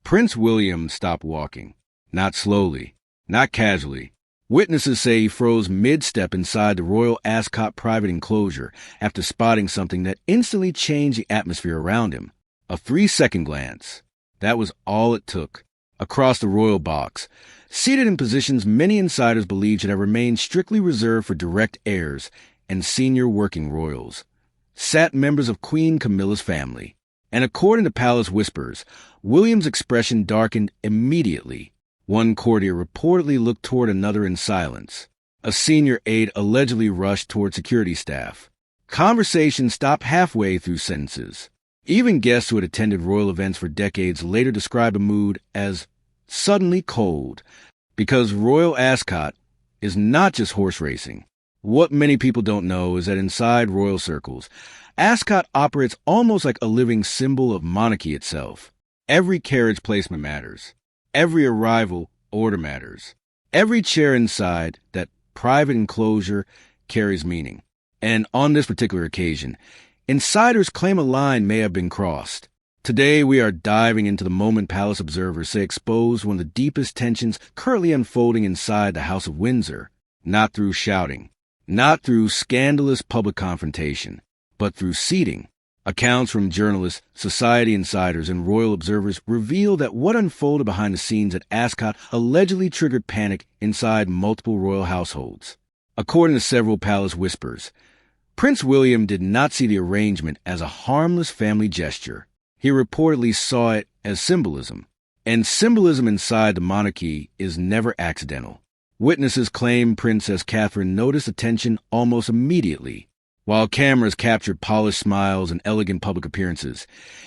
Prince William stopped walking. Not slowly, not casually. Witnesses say he froze mid-step inside the royal Ascot private enclosure after spotting something that instantly changed the atmosphere around him. A 3-second glance. That was all it took. Across the royal box, seated in positions many insiders believed should have remained strictly reserved for direct heirs and senior working royals, sat members of Queen Camilla's family. And according to palace whispers, William's expression darkened immediately. One courtier reportedly looked toward another in silence. A senior aide allegedly rushed toward security staff. Conversation stopped halfway through sentences. Even guests who had attended royal events for decades later described the mood as suddenly cold, because Royal Ascot is not just horse racing. What many people don't know is that inside royal circles, Ascot operates almost like a living symbol of monarchy itself. Every carriage placement matters. Every arrival order matters. Every chair inside that private enclosure carries meaning. And on this particular occasion, insiders claim a line may have been crossed. Today, we are diving into the moment palace observers say exposed one of the deepest tensions currently unfolding inside the House of Windsor. Not through shouting, not through scandalous public confrontation, but through seeding. Accounts from journalists, society insiders, and royal observers reveal that what unfolded behind the scenes at Ascot allegedly triggered panic inside multiple royal households. According to several palace whispers, Prince William did not see the arrangement as a harmless family gesture. He reportedly saw it as symbolism, and symbolism inside the monarchy is never accidental. Witnesses claim Princess Catherine noticed the tension almost immediately. While cameras captured polished smiles and elegant public appearances,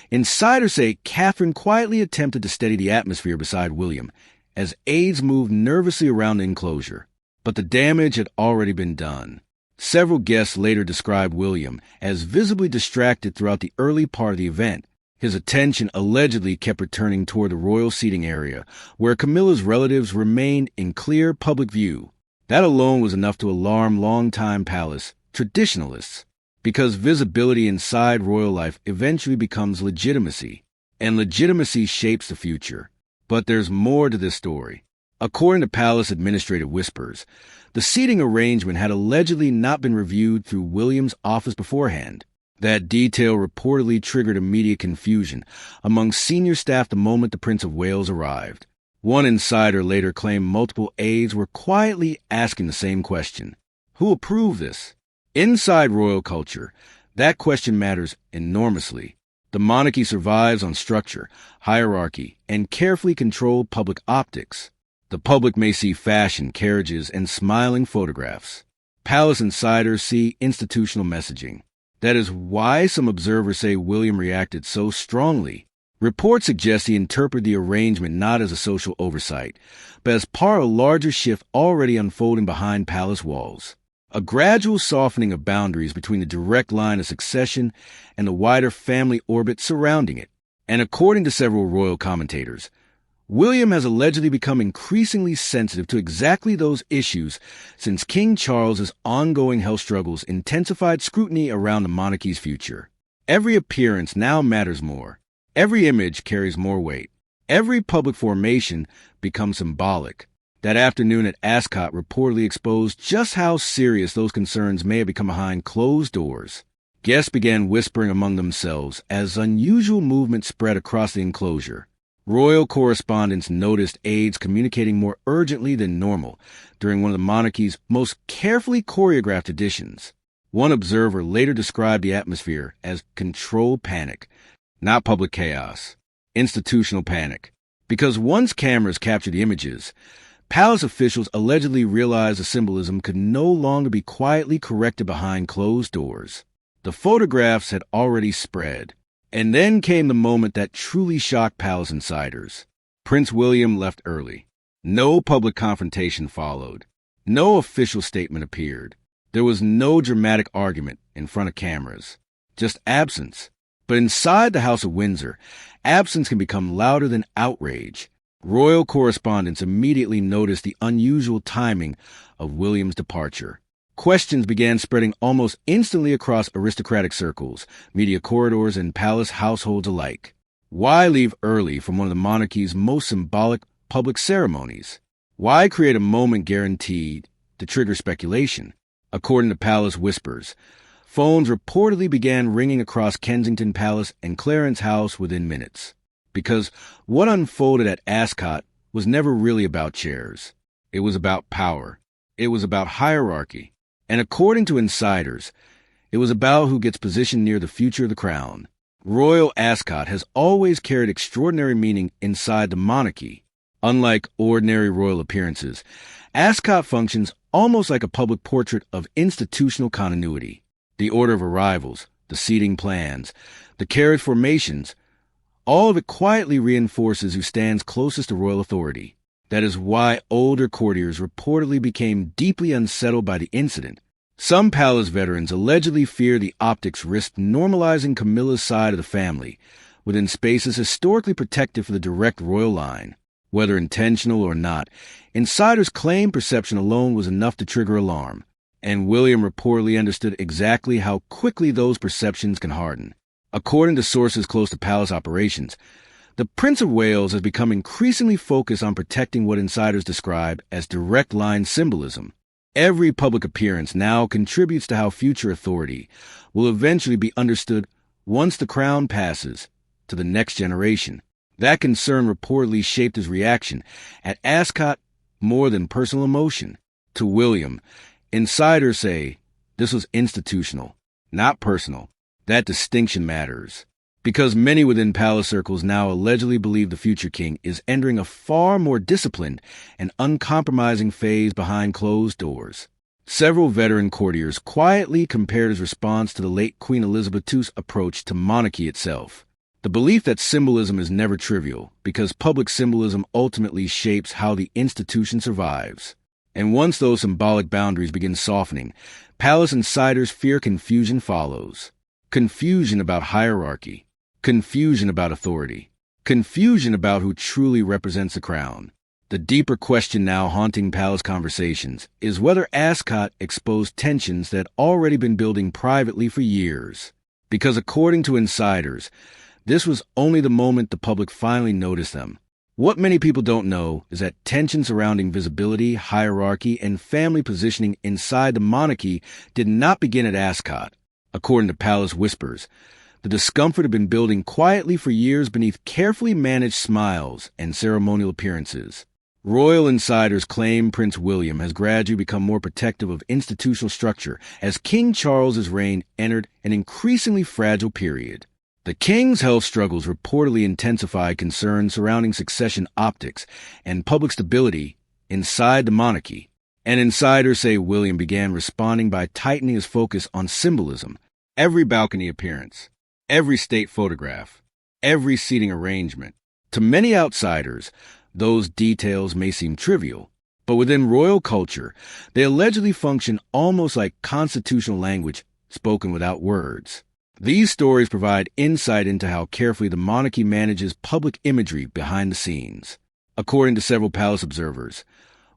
insiders say Catherine quietly attempted to steady the atmosphere beside William as aides moved nervously around the enclosure. But the damage had already been done. Several guests later described William as visibly distracted throughout the early part of the event. His attention allegedly kept returning toward the royal seating area, where Camilla's relatives remained in clear public view. That alone was enough to alarm longtime palace traditionalists, because visibility inside royal life eventually becomes legitimacy, and legitimacy shapes the future. But there's more to this story. According to palace administrative whispers, the seating arrangement had allegedly not been reviewed through William's office beforehand. That detail reportedly triggered immediate confusion among senior staff the moment the Prince of Wales arrived. One insider later claimed multiple aides were quietly asking the same question. Who approved this? Inside royal culture, that question matters enormously. The monarchy survives on structure, hierarchy, and carefully controlled public optics. The public may see fashion, carriages, and smiling photographs. Palace insiders see institutional messaging. That is why some observers say William reacted so strongly. Reports suggest he interpreted the arrangement not as a social oversight, but as part of a larger shift already unfolding behind palace walls. A gradual softening of boundaries between the direct line of succession and the wider family orbit surrounding it. And according to several royal commentators, William has allegedly become increasingly sensitive to exactly those issues since King Charles's ongoing health struggles intensified scrutiny around the monarchy's future. Every appearance now matters more. Every image carries more weight. Every public formation becomes symbolic. That afternoon at Ascot reportedly exposed just how serious those concerns may have become behind closed doors. Guests began whispering among themselves as unusual movement spread across the enclosure. Royal correspondents noticed aides communicating more urgently than normal during one of the monarchy's most carefully choreographed editions. One observer later described the atmosphere as controlled panic, not public chaos, institutional panic. Because once cameras captured the images, palace officials allegedly realized the symbolism could no longer be quietly corrected behind closed doors. The photographs had already spread. And then came the moment that truly shocked palace insiders. Prince William left early. No public confrontation followed. No official statement appeared. There was no dramatic argument in front of cameras. Just absence. But inside the House of Windsor, absence can become louder than outrage. Royal correspondents immediately noticed the unusual timing of William's departure. Questions began spreading almost instantly across aristocratic circles, media corridors, and palace households alike. Why leave early from one of the monarchy's most symbolic public ceremonies? Why create a moment guaranteed to trigger speculation? According to palace whispers, phones reportedly began ringing across Kensington Palace and Clarence House within minutes. Because what unfolded at Ascot was never really about chairs. It was about power. It was about hierarchy. And according to insiders, it was about who gets positioned near the future of the crown. Royal Ascot has always carried extraordinary meaning inside the monarchy. Unlike ordinary royal appearances, Ascot functions almost like a public portrait of institutional continuity. The order of arrivals, the seating plans, the carriage formations, all of it quietly reinforces who stands closest to royal authority. That is why older courtiers reportedly became deeply unsettled by the incident. Some palace veterans allegedly fear the optics risked normalizing Camilla's side of the family within spaces historically protected for the direct royal line. Whether intentional or not, insiders claim perception alone was enough to trigger alarm, and William reportedly understood exactly how quickly those perceptions can harden. According to sources close to palace operations, the Prince of Wales has become increasingly focused on protecting what insiders describe as direct line symbolism. Every public appearance now contributes to how future authority will eventually be understood once the crown passes to the next generation. That concern reportedly shaped his reaction at Ascot more than personal emotion. To William, insiders say this was institutional, not personal. That distinction matters, because many within palace circles now allegedly believe the future king is entering a far more disciplined and uncompromising phase behind closed doors. Several veteran courtiers quietly compared his response to the late Queen Elizabeth II's approach to monarchy itself. The belief that symbolism is never trivial, because public symbolism ultimately shapes how the institution survives. And once those symbolic boundaries begin softening, palace insiders fear confusion follows. Confusion about hierarchy. Confusion about authority. Confusion about who truly represents the crown. The deeper question now haunting palace conversations is whether Ascot exposed tensions that had already been building privately for years. Because according to insiders, this was only the moment the public finally noticed them. What many people don't know is that tension surrounding visibility, hierarchy, and family positioning inside the monarchy did not begin at Ascot. According to palace whispers, the discomfort had been building quietly for years beneath carefully managed smiles and ceremonial appearances. Royal insiders claim Prince William has gradually become more protective of institutional structure as King Charles's reign entered an increasingly fragile period. The king's health struggles reportedly intensified concerns surrounding succession optics and public stability inside the monarchy. And insiders say William began responding by tightening his focus on symbolism. Every balcony appearance, every state photograph, every seating arrangement. To many outsiders, those details may seem trivial, but within royal culture, they allegedly function almost like constitutional language spoken without words. These stories provide insight into how carefully the monarchy manages public imagery behind the scenes. According to several palace observers,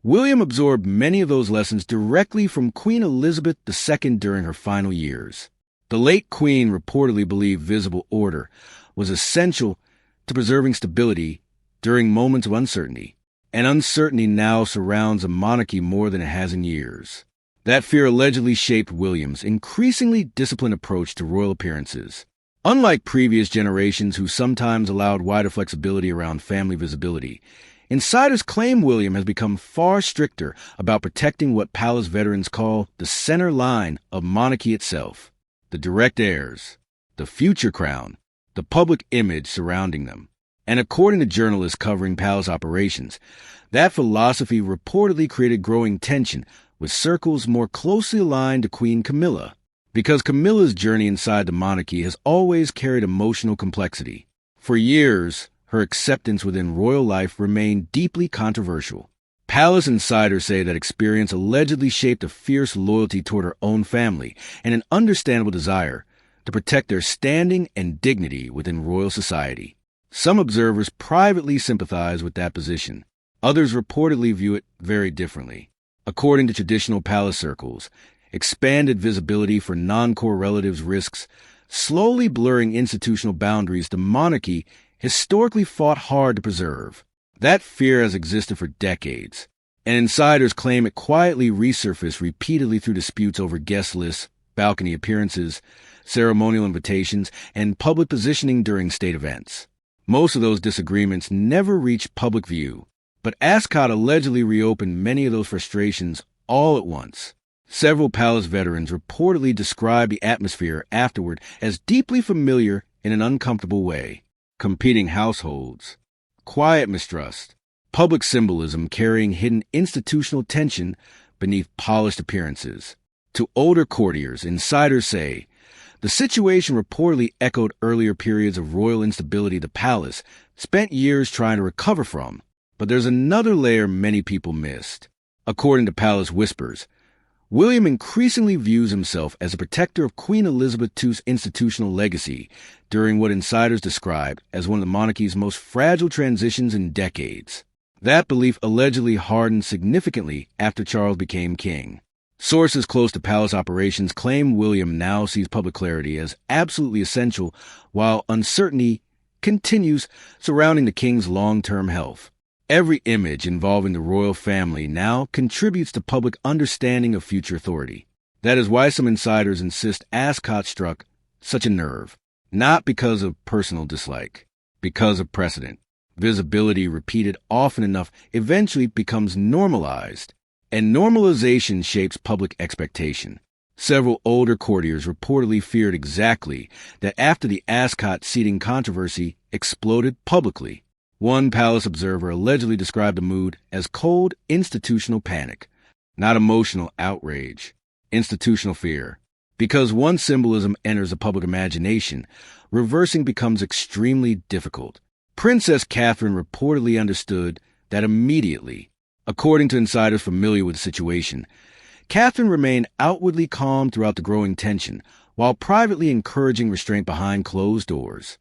William absorbed many of those lessons directly from Queen Elizabeth II during her final years. The late Queen reportedly believed visible order was essential to preserving stability during moments of uncertainty, and uncertainty now surrounds a monarchy more than it has in years. That fear allegedly shaped William's increasingly disciplined approach to royal appearances. Unlike previous generations who sometimes allowed wider flexibility around family visibility, insiders claim William has become far stricter about protecting what palace veterans call the center line of monarchy itself. The direct heirs, the future crown, the public image surrounding them. And according to journalists covering palace operations, that philosophy reportedly created growing tension with circles more closely aligned to Queen Camilla, because Camilla's journey inside the monarchy has always carried emotional complexity. For years, her acceptance within royal life remained deeply controversial. Palace insiders say that experience allegedly shaped a fierce loyalty toward her own family and an understandable desire to protect their standing and dignity within royal society. Some observers privately sympathize with that position. Others reportedly view it very differently. According to traditional palace circles, expanded visibility for non-core relatives risks slowly blurring institutional boundaries the monarchy historically fought hard to preserve. That fear has existed for decades, and insiders claim it quietly resurfaced repeatedly through disputes over guest lists, balcony appearances, ceremonial invitations, and public positioning during state events. Most of those disagreements never reached public view, but Ascot allegedly reopened many of those frustrations all at once. Several palace veterans reportedly described the atmosphere afterward as deeply familiar in an uncomfortable way. Competing households, quiet mistrust, public symbolism carrying hidden institutional tension beneath polished appearances. To older courtiers, insiders say, the situation reportedly echoed earlier periods of royal instability the palace spent years trying to recover from. But there's another layer many people missed. According to Palace Whispers, William increasingly views himself as a protector of Queen Elizabeth II's institutional legacy during what insiders describe as one of the monarchy's most fragile transitions in decades. That belief allegedly hardened significantly after Charles became king. Sources close to palace operations claim William now sees public clarity as absolutely essential, while uncertainty continues surrounding the king's long-term health. Every image involving the royal family now contributes to public understanding of future authority. That is why some insiders insist Ascot struck such a nerve, not because of personal dislike, because of precedent. Visibility repeated often enough eventually becomes normalized, and normalization shapes public expectation. Several older courtiers reportedly feared exactly that after the Ascot seating controversy exploded publicly. One palace observer allegedly described the mood as cold institutional panic, not emotional outrage, institutional fear. Because once symbolism enters the public imagination, reversing becomes extremely difficult. Princess Catherine reportedly understood that immediately. According to insiders familiar with the situation, Catherine remained outwardly calm throughout the growing tension, while privately encouraging restraint behind closed doors.